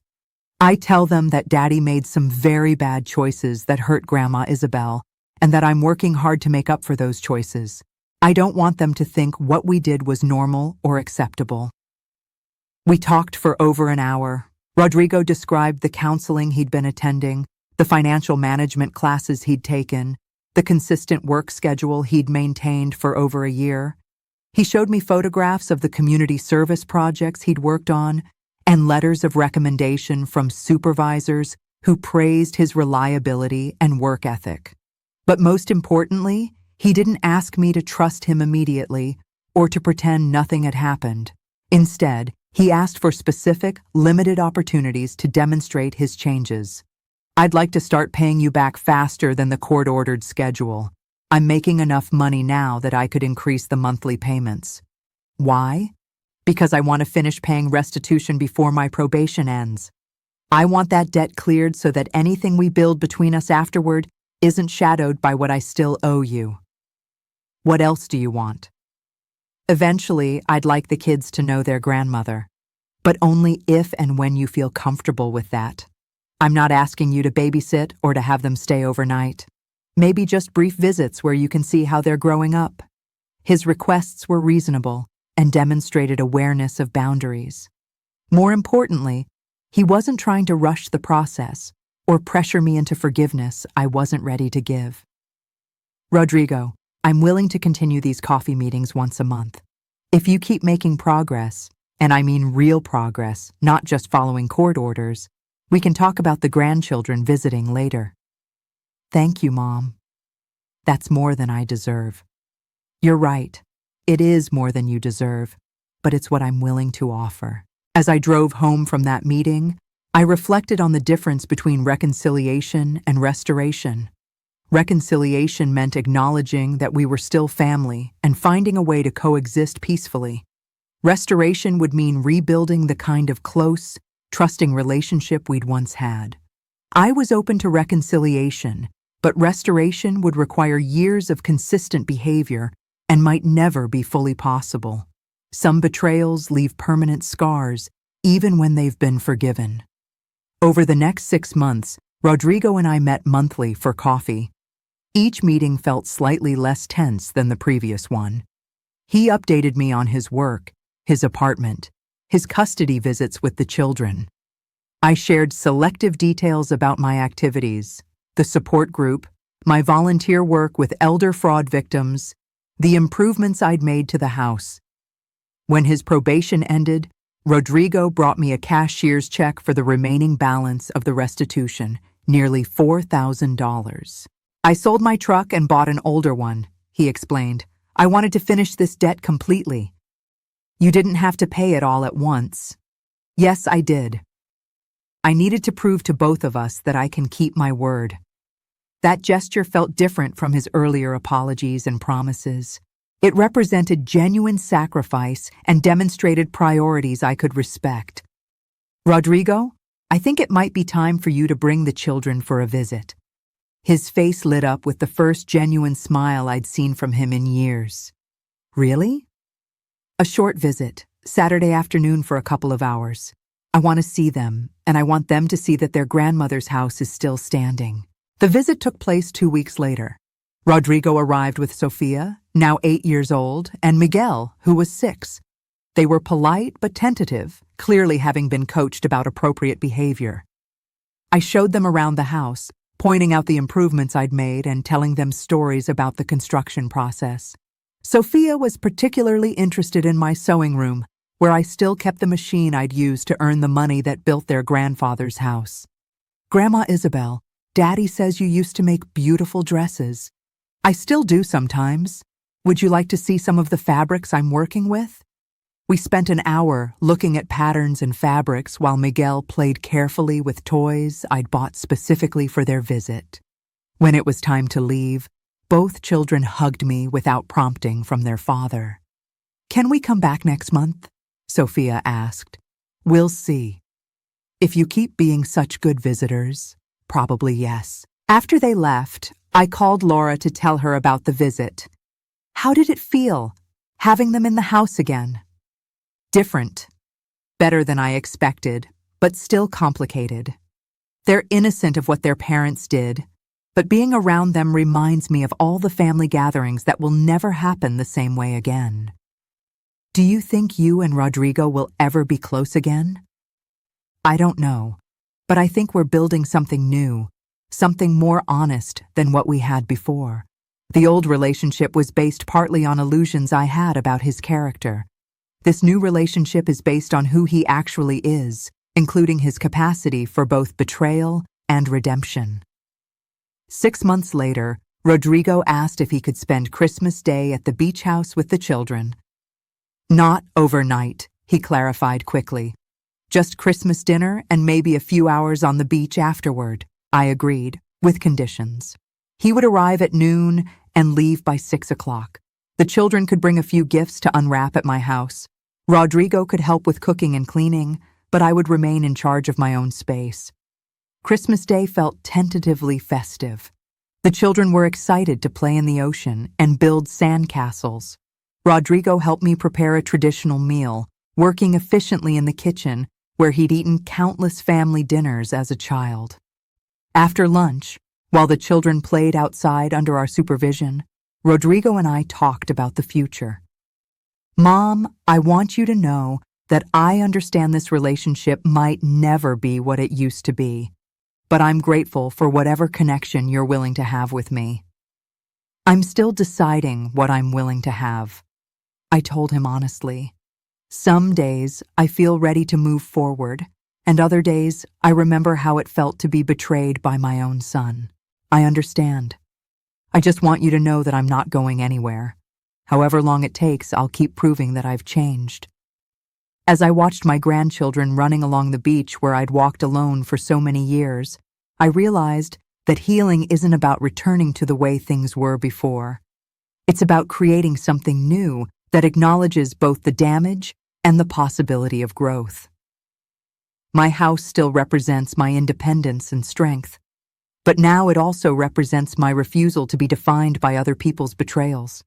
I tell them that Daddy made some very bad choices that hurt Grandma Isabel, and that I'm working hard to make up for those choices. I don't want them to think what we did was normal or acceptable. We talked for over an hour. Rodrigo described the counseling he'd been attending, the financial management classes he'd taken, the consistent work schedule he'd maintained for over a year. He showed me photographs of the community service projects he'd worked on and letters of recommendation from supervisors who praised his reliability and work ethic. But most importantly, he didn't ask me to trust him immediately or to pretend nothing had happened. Instead, he asked for specific, limited opportunities to demonstrate his changes. I'd like to start paying you back faster than the court-ordered schedule. I'm making enough money now that I could increase the monthly payments. Why? Because I want to finish paying restitution before my probation ends. I want that debt cleared so that anything we build between us afterward isn't shadowed by what I still owe you. What else do you want? Eventually, I'd like the kids to know their grandmother, but only if and when you feel comfortable with that. I'm not asking you to babysit or to have them stay overnight. Maybe just brief visits where you can see how they're growing up. His requests were reasonable and demonstrated awareness of boundaries. More importantly, he wasn't trying to rush the process or pressure me into forgiveness I wasn't ready to give. Rodrigo, I'm willing to continue these coffee meetings once a month. If you keep making progress, and I mean real progress, not just following court orders, we can talk about the grandchildren visiting later. Thank you, Mom. That's more than I deserve. You're right. It is more than you deserve, but it's what I'm willing to offer. As I drove home from that meeting, I reflected on the difference between reconciliation and restoration. Reconciliation meant acknowledging that we were still family and finding a way to coexist peacefully. Restoration would mean rebuilding the kind of close, trusting relationship we'd once had. I was open to reconciliation, but restoration would require years of consistent behavior and might never be fully possible. Some betrayals leave permanent scars, even when they've been forgiven. Over the next 6 months, Rodrigo and I met monthly for coffee. Each meeting felt slightly less tense than the previous one. He updated me on his work, his apartment, his custody visits with the children. I shared selective details about my activities, the support group, my volunteer work with elder fraud victims, the improvements I'd made to the house. When his probation ended, Rodrigo brought me a cashier's check for the remaining balance of the restitution, nearly $4,000. I sold my truck and bought an older one, he explained. I wanted to finish this debt completely. You didn't have to pay it all at once. Yes, I did. I needed to prove to both of us that I can keep my word. That gesture felt different from his earlier apologies and promises. It represented genuine sacrifice and demonstrated priorities I could respect. Rodrigo, I think it might be time for you to bring the children for a visit. His face lit up with the first genuine smile I'd seen from him in years. Really? A short visit, Saturday afternoon for a couple of hours. I want to see them, and I want them to see that their grandmother's house is still standing. The visit took place 2 weeks later. Rodrigo arrived with Sophia, now 8 years old, and Miguel, who was 6. They were polite but tentative, clearly having been coached about appropriate behavior. I showed them around the house, pointing out the improvements I'd made and telling them stories about the construction process. Sophia was particularly interested in my sewing room, where I still kept the machine I'd used to earn the money that built their grandfather's house. Grandma Isabel, Daddy says you used to make beautiful dresses. I still do sometimes. Would you like to see some of the fabrics I'm working with? We spent an hour looking at patterns and fabrics while Miguel played carefully with toys I'd bought specifically for their visit. When it was time to leave, both children hugged me without prompting from their father. Can we come back next month? Sophia asked. We'll see. If you keep being such good visitors, probably yes. After they left, I called Laura to tell her about the visit. How did it feel, having them in the house again? Different. Better than I expected, but still complicated. They're innocent of what their parents did, but being around them reminds me of all the family gatherings that will never happen the same way again. Do you think you and Rodrigo will ever be close again? I don't know, but I think we're building something new, something more honest than what we had before. The old relationship was based partly on illusions I had about his character. This new relationship is based on who he actually is, including his capacity for both betrayal and redemption. 6 months later, Rodrigo asked if he could spend Christmas Day at the beach house with the children. Not overnight, he clarified quickly. Just Christmas dinner and maybe a few hours on the beach afterward, I agreed, with conditions. He would arrive at noon and leave by 6 o'clock. The children could bring a few gifts to unwrap at my house. Rodrigo could help with cooking and cleaning, but I would remain in charge of my own space. Christmas Day felt tentatively festive. The children were excited to play in the ocean and build sand castles. Rodrigo helped me prepare a traditional meal, working efficiently in the kitchen where he'd eaten countless family dinners as a child. After lunch, while the children played outside under our supervision, Rodrigo and I talked about the future. Mom, I want you to know that I understand this relationship might never be what it used to be, but I'm grateful for whatever connection you're willing to have with me. I'm still deciding what I'm willing to have, I told him honestly. Some days I feel ready to move forward, and other days I remember how it felt to be betrayed by my own son. I understand. I just want you to know that I'm not going anywhere. However long it takes, I'll keep proving that I've changed. As I watched my grandchildren running along the beach where I'd walked alone for so many years, I realized that healing isn't about returning to the way things were before. It's about creating something new that acknowledges both the damage and the possibility of growth. My house still represents my independence and strength, but now it also represents my refusal to be defined by other people's betrayals.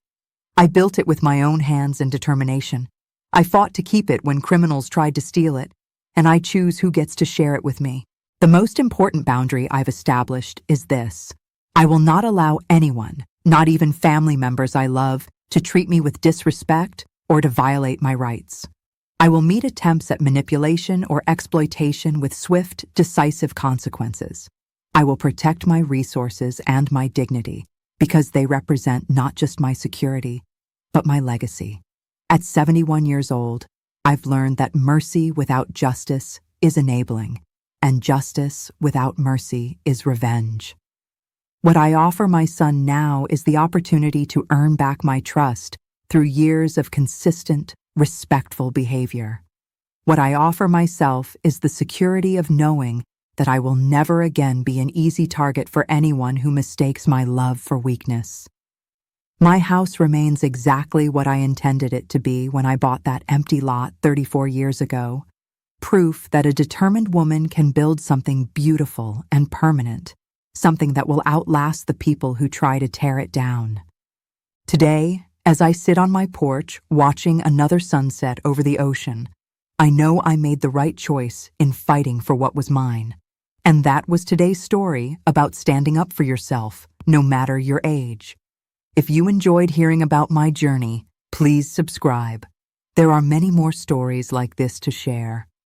I built it with my own hands and determination. I fought to keep it when criminals tried to steal it, and I choose who gets to share it with me. The most important boundary I've established is this: I will not allow anyone, not even family members I love, to treat me with disrespect or to violate my rights. I will meet attempts at manipulation or exploitation with swift, decisive consequences. I will protect my resources and my dignity because they represent not just my security, but my legacy. At 71 years old, I've learned that mercy without justice is enabling, and justice without mercy is revenge. What I offer my son now is the opportunity to earn back my trust through years of consistent, respectful behavior. What I offer myself is the security of knowing that I will never again be an easy target for anyone who mistakes my love for weakness. My house remains exactly what I intended it to be when I bought that empty lot 34 years ago. Proof that a determined woman can build something beautiful and permanent, something that will outlast the people who try to tear it down. Today, as I sit on my porch watching another sunset over the ocean, I know I made the right choice in fighting for what was mine. And that was today's story about standing up for yourself, no matter your age. If you enjoyed hearing about my journey, please subscribe. There are many more stories like this to share.